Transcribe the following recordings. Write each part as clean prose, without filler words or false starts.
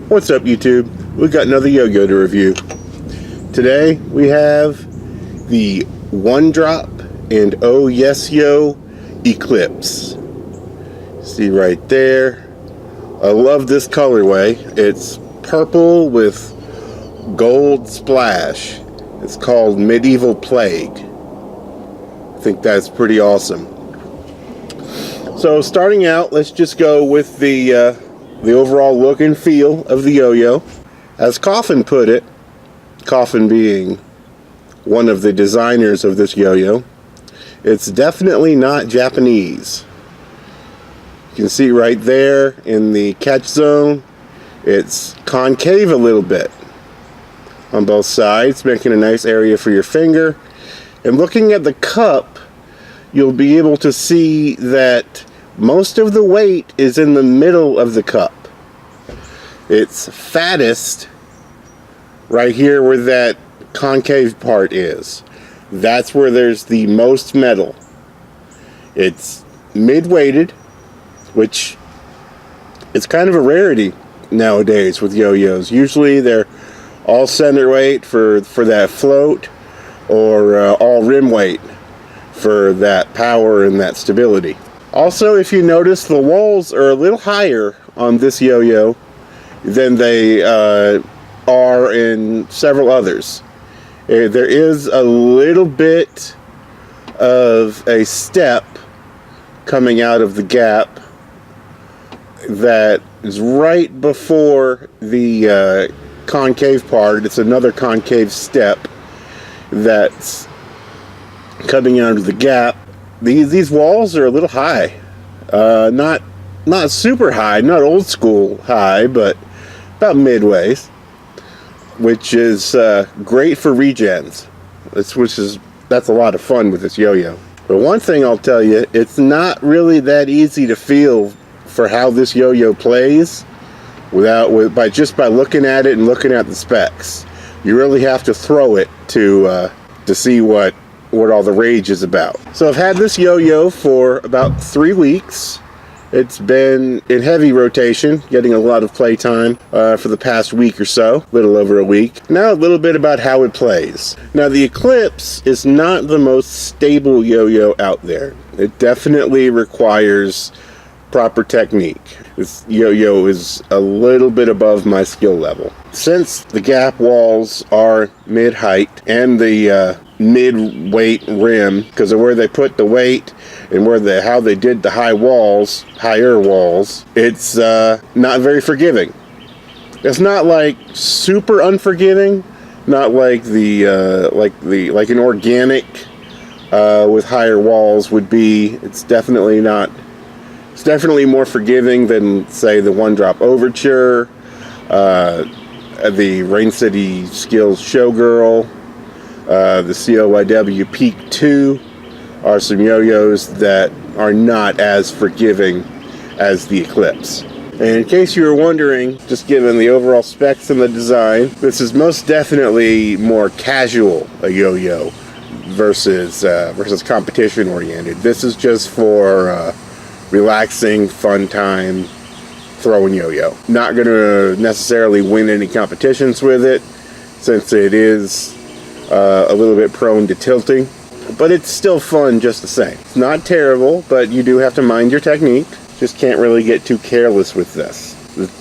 What's up, YouTube? We've got another yo-yo to review. Today we have the Drop Ohyesyo Eclipse. See right there. I love this colorway. It's purple with gold splash. It's called Medieval Plague. I think that's pretty awesome. So starting out, let's just go with the overall look and feel of the yo-yo. As Coffin put it, Coffin being one of the designers of this yo-yo, it's definitely not Japanese. You can see right there in the catch zone, it's concave a little bit on both sides, making a nice area for your finger. And looking at the cup, you'll be able to see that most of the weight is in the middle of the cup. It's fattest right here where that concave part is. That's where there's the most metal. It's mid-weighted, which is kind of a rarity nowadays with yo-yos. Usually they're all center weight for that float, or all rim weight for that power and that stability. Also, if you notice, the walls are a little higher on this yo-yo than they are in several others. There is a little bit of a step coming out of the gap that is right before the concave part. It's another concave step that's coming out of the gap. These walls are a little high. Not super high, not old school high, but about midways, which is great for regens. That's a lot of fun with this yo-yo. But one thing I'll tell you, it's not really that easy to feel for how this yo-yo plays just by looking at it and looking at the specs. You really have to throw it to see what all the rage is about. So I've had this yo-yo for about 3 weeks. It's been in heavy rotation, getting a lot of playtime for the past week or so, a little over a week. Now a little bit about how it plays. Now the Eclipse is not the most stable yo-yo out there. It definitely requires proper technique. This yo-yo is a little bit above my skill level. Since the gap walls are mid-height and the mid-weight rim, because of where they put the weight and how they did the higher walls, it's not very forgiving. It's not like super unforgiving, not like like an organic with higher walls would be. It's definitely not. It's definitely more forgiving than, say, the Drop Overture, the Rain City Skills Showgirl, the COYW Peak 2 are some yo-yos that are not as forgiving as the Eclipse. And in case you were wondering, just given the overall specs and the design, this is most definitely more casual a yo-yo versus competition oriented. This is just for relaxing, fun time, throwing yo-yo. Not going to necessarily win any competitions with it, since it is a little bit prone to tilting, but it's still fun just the same. It's not terrible, but you do have to mind your technique. Just can't really get too careless with this.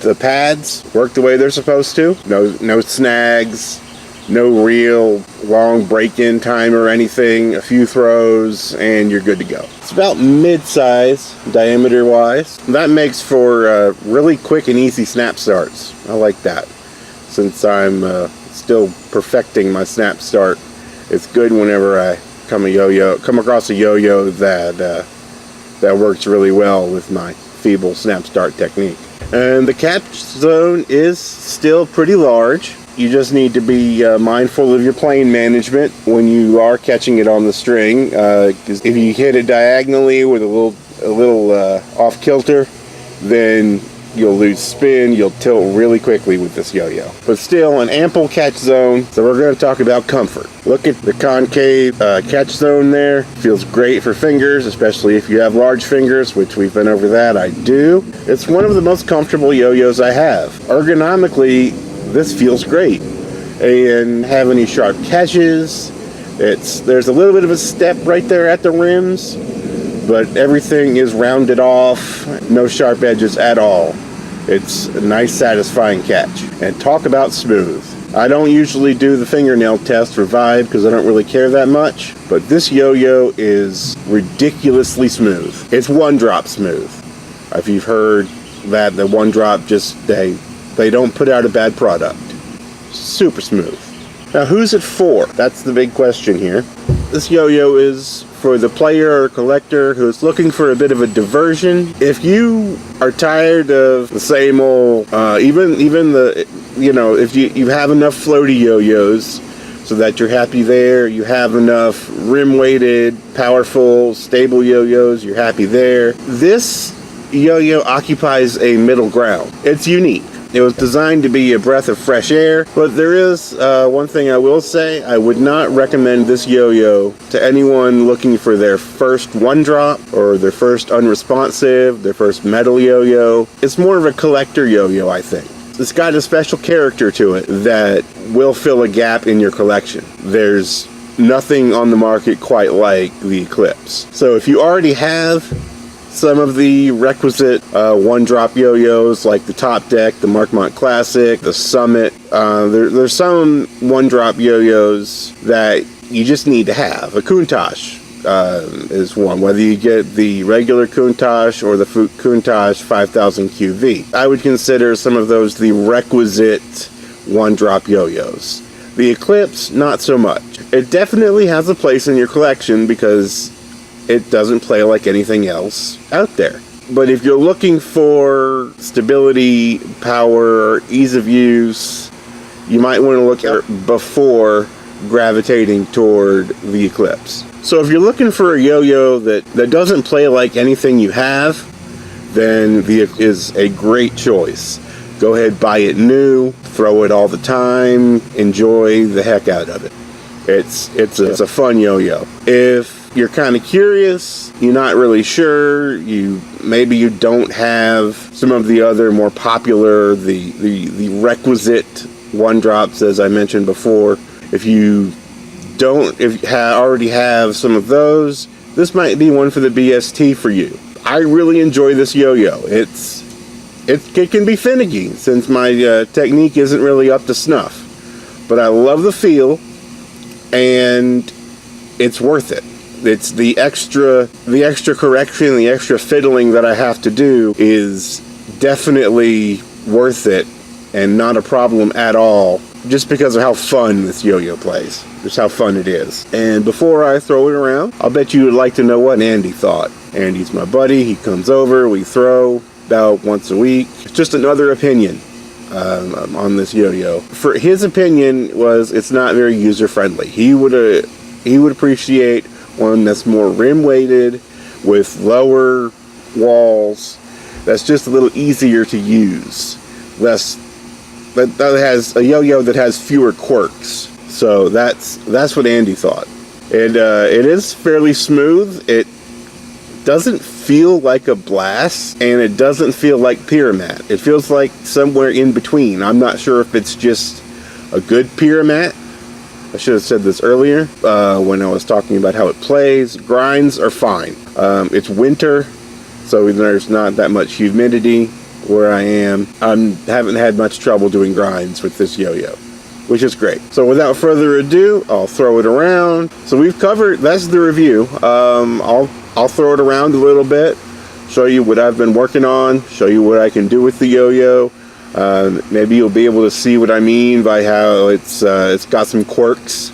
The pads work the way they're supposed to. No snags, no real long break-in time or anything. A few throws and you're good to go. It's about mid-size diameter-wise. That makes for really quick and easy snap starts. I like that. Since I'm still perfecting my snap start, it's good whenever I come across a yo-yo that works really well with my feeble snap start technique. And the catch zone is still pretty large. You just need to be mindful of your plane management when you are catching it on the string. 'Cause if you hit it diagonally with a little off kilter, then you'll lose spin, you'll tilt really quickly with this yo-yo. But still, an ample catch zone, so we're going to talk about comfort. Look at the concave catch zone there. Feels great for fingers, especially if you have large fingers, which we've been over that, I do. It's one of the most comfortable yo-yos I have. Ergonomically, this feels great. And have any sharp catches. There's a little bit of a step right there at the rims, but everything is rounded off, no sharp edges at all. It's a nice, satisfying catch. And talk about smooth. I don't usually do the fingernail test for Vibe because I don't really care that much, but this yo-yo is ridiculously smooth. It's one drop smooth. If you've heard that, the one drop they don't put out a bad product. Super smooth. Now, who's it for? That's the big question here. This yo-yo is for the player or collector who's looking for a bit of a diversion. If you are tired of the same old, if you have enough floaty yo-yos so that you're happy there, you have enough rim-weighted, powerful, stable yo-yos, you're happy there. This yo-yo occupies a middle ground. It's unique. It was designed to be a breath of fresh air, but there is one thing I will say. I would not recommend this yo-yo to anyone looking for their first one drop or their first unresponsive, their first metal yo-yo. It's more of a collector yo-yo, I think. It's got a special character to it that will fill a gap in your collection. There's nothing on the market quite like the Eclipse. So if you already have some of the requisite one-drop yo-yos, like the Top Deck, the Markmont Classic, the Summit. There's some one-drop yo-yos that you just need to have. A Countach is one, whether you get the regular Countach or the Countach 5000 QV. I would consider some of those the requisite one-drop yo-yos. The Eclipse, not so much. It definitely has a place in your collection because it doesn't play like anything else out there. But if you're looking for stability, power, ease of use, you might want to look at it before gravitating toward the Eclipse. So if you're looking for a yo-yo that doesn't play like anything you have, then is a great choice. Go ahead, buy it new, throw it all the time, enjoy the heck out of it. It's a fun yo-yo. If you're kind of curious, you're not really sure, maybe you don't have some of the other more popular, the requisite one drops, as I mentioned before. If you already have some of those, this might be one for the BST for you. I really enjoy this yo-yo. It can be finicky since my technique isn't really up to snuff, but I love the feel, and it's worth it. It's the extra correction, the extra fiddling that I have to do is definitely worth it and not a problem at all, just because of how fun this yo-yo plays. Just how fun it is. And before I throw it around, I'll bet you would like to know what Andy thought. Andy's my buddy. He comes over, we throw about once a week. It's just another opinion on this yo-yo. For his opinion was it's not very user-friendly. He would appreciate one that's more rim-weighted with lower walls, that's just a little easier to use. That has a yo-yo that has fewer quirks. So that's what Andy thought. And it is fairly smooth. It doesn't feel like a blast, and it doesn't feel like Pyramat. It feels like somewhere in between. I'm not sure if it's just a good Pyramat. I should have said this earlier when I was talking about how it plays. Grinds are fine. It's winter, so there's not that much humidity where I am. I haven't had much trouble doing grinds with this yo-yo, which is great. So without further ado, I'll throw it around. So we've covered, that's the review. I'll throw it around a little bit, show you what I've been working on, show you what I can do with the yo-yo. Maybe you'll be able to see what I mean by how it's got some quirks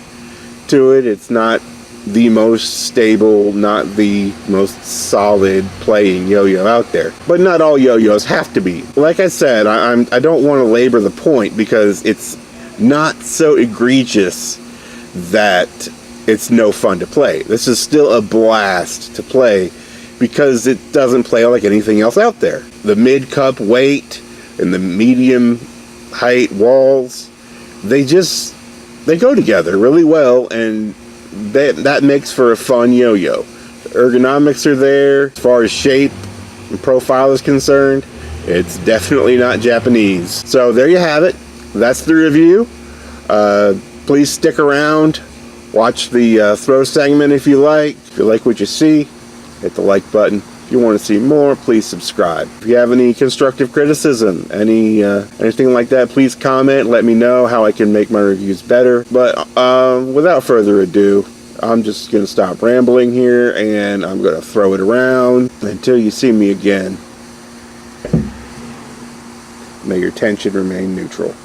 to it. It's not the most stable, not the most solid playing yo-yo out there. But not all yo-yos have to be. Like I said, I don't want to labor the point because it's not so egregious that it's no fun to play. This is still a blast to play because it doesn't play like anything else out there. The mid-cup weight and the medium height walls, they go together really well, and that makes for a fun yo-yo. The ergonomics are there. As far as shape and profile is concerned, it's definitely not Japanese. So there you have it. That's the review. Please stick around. Watch the throw segment if you like. If you like what you see, hit the like button. If you want to see more, please subscribe. If you have any constructive criticism, anything like that, please comment. Let me know how I can make my reviews better. But without further ado, I'm just going to stop rambling here, and I'm going to throw it around until you see me again. May your tension remain neutral.